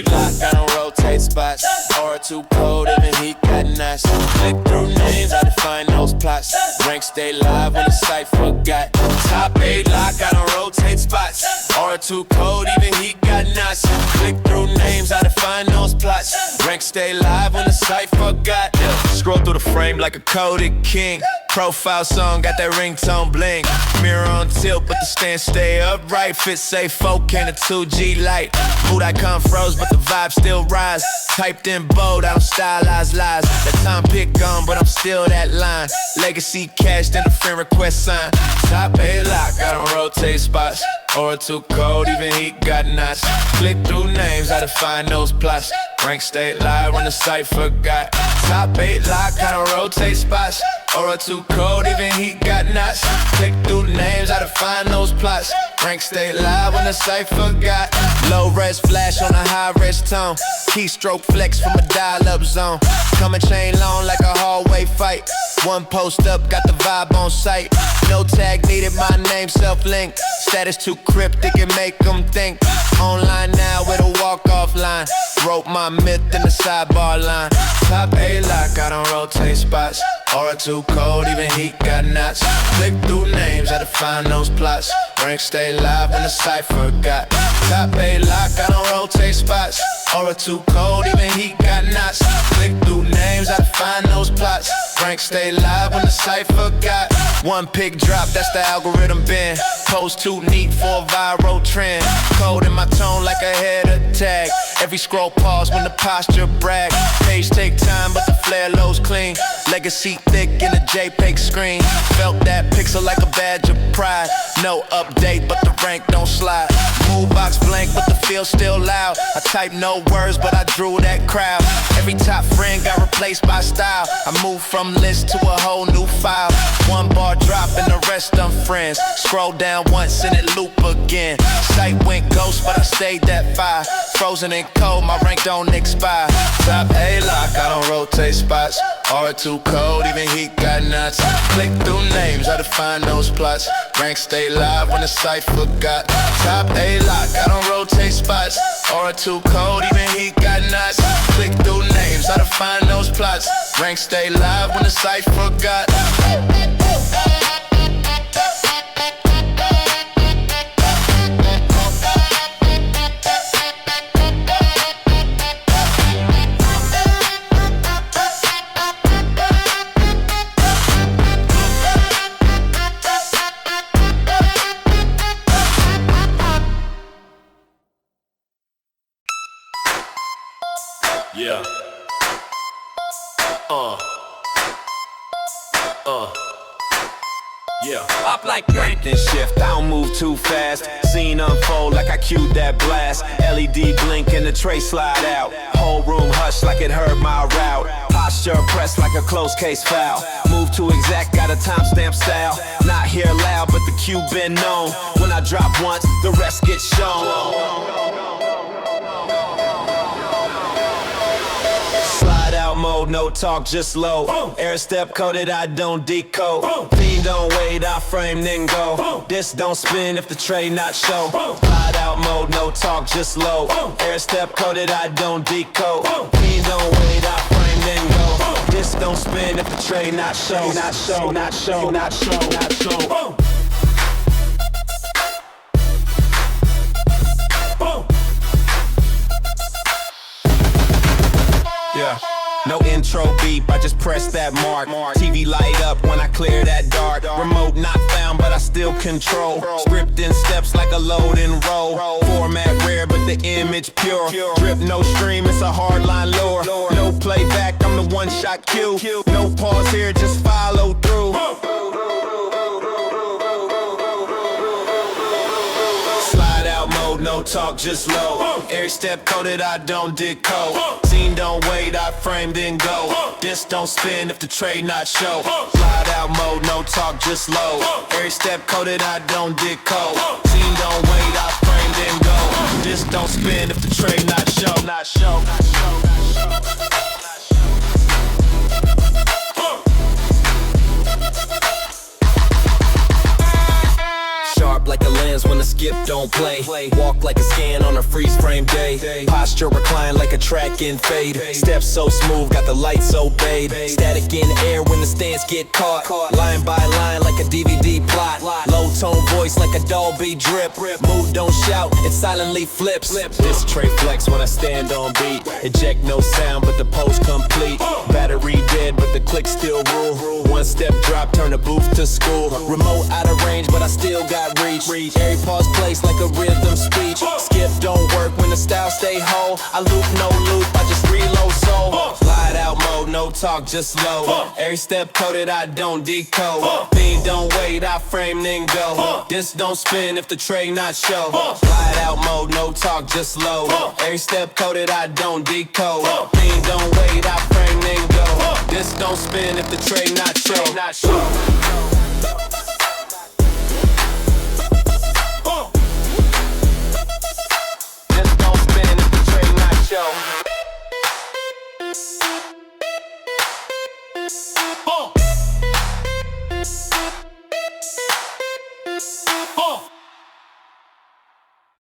Lock, I don't rotate spots. Or too cold, even he got knots. Click through names, I define those plots. Rank stay live when the cipher got. Top 8 lock, I don't rotate spots. Or too cold, even he got knots. Click through names, I define those plots. Rank stay live when the cipher got. Scroll through the frame like a coded king. Profile song, got that ringtone bling. Mirror on tilt, but the stance stay upright. Fit say 4K and a 2G light. Mood icon froze, but the vibe still rise. Typed in bold, I don't stylize lies. That time pick on, but I'm still that line. Legacy cashed in a friend request sign. Top 8 lock, I don't rotate spots. Or too cold, even he got knots. Click through names, I define those plots. Rank stay live when the cipher got. Top 8 lock, I don't rotate spots. Or too cold, even he got knots. Click through names, I define those plots. Rank stay live when the cipher got. Low res flash on a high res tone. Keystroke flex from a dial up zone. Coming chain long like a hallway fight. One post up, got the vibe on sight. No tag needed, my name self-linked. Status too cryptic, it make them think. Online now with a walk-off line. Wrote my myth in the sidebar line. Top A-lock, I don't rotate spots. Aura too cold, even heat got knots. Flick through names, had to find those plots. Rank stay live when the cipher got. Top A-lock, I don't rotate spots. Aura too cold, even heat got knots. Flick through names, had to find those plots. Rank stay live when the cipher got. One pick drop, that's the algorithm bend. Pose too neat for a viral trend. Cold in my tone like a header tag. Every scroll pause when the posture brag. Page take time, but the flare lows clean. Legacy thick in a JPEG screen. Felt that pixel like a badge of pride. No update, but the rank don't slide. Move box blank, but the feel still loud. I type no words, but I drew that crowd. Every top friend got replaced by style. I moved from list to a whole new file. One bar drop and the rest unfriends. Scroll down once and it loop again. Sight went ghost, but I stayed that fire. Frozen and cold, my rank don't expire. Top A-lock, I don't rotate spots. Aura too cold, even heat got nuts. Click through names, I define those plots. Rank stay live when the cipher got. Top A-lock, I don't rotate spots. Aura too cold, even heat got nuts. Click through names, I define those plots. Rank stay live when the cipher got. Yeah. Yeah. Up like crank and shift, I don't move too fast. Scene unfold like I cued that blast. LED blink and the tray slide out. Whole room hush like it heard my route. Posture pressed like a close case foul. Move too exact, got a timestamp style. Not here loud, but the cue been known. When I drop once, the rest gets shown. Mode, no talk, just low. Air step coded, I don't decode. Fiend don't wait, I frame then go. This don't spin if the tray not show. Slide out mode, no talk, just low. Air step coded, I don't decode. Fiend don't wait, I frame then go. This don't spin if the tray not show. Not show, not show, not show, not show. Yeah. No intro beep, I just press that mark. TV light up when I clear that dark. Remote not found, but I still control. Script in steps like a load and roll. Format rare, but the image pure. Drip, no stream, it's a hardline lure. No playback, I'm the one-shot cue. No pause here, just follow through. Slide out mode, no talk, just low. Every step coded, I don't decode. Scene don't wait, I frame then go. This don't spin if the tray not show. Slide out mode, no talk, just low. Every step coded, I don't decode. Scene don't wait, I frame then go. This don't spin if the tray not show. Not show. Sharp like a lens when the skip don't play. Walk like a scan on a freeze frame day. Posture recline like a track in fade. Steps so smooth, got the lights obeyed. Static in air when the stance get caught. Line by line like a DVD plot. Low tone voice like a Dolby drip. Move, don't shout, it silently flips. This tray flex when I stand on beat. Eject no sound, but the post complete. Battery dead, but the click still rule. One step drop, turn the booth to school. Remote out of range, but I still got reach. Every pause place like a rhythm speech. Skip don't work when the style stay whole. I loop, no loop, I just reload soul. Slide out mode, no talk, just low. Every step coded, I don't decode. Fiend don't wait, I frame then go. This don't spin if the tray not show. Slide out mode, no talk, just low. Every step coded, I don't decode. Fiend don't wait, I frame then go. This don't spin if the tray not show. Not show. This don't spin if the tray not show.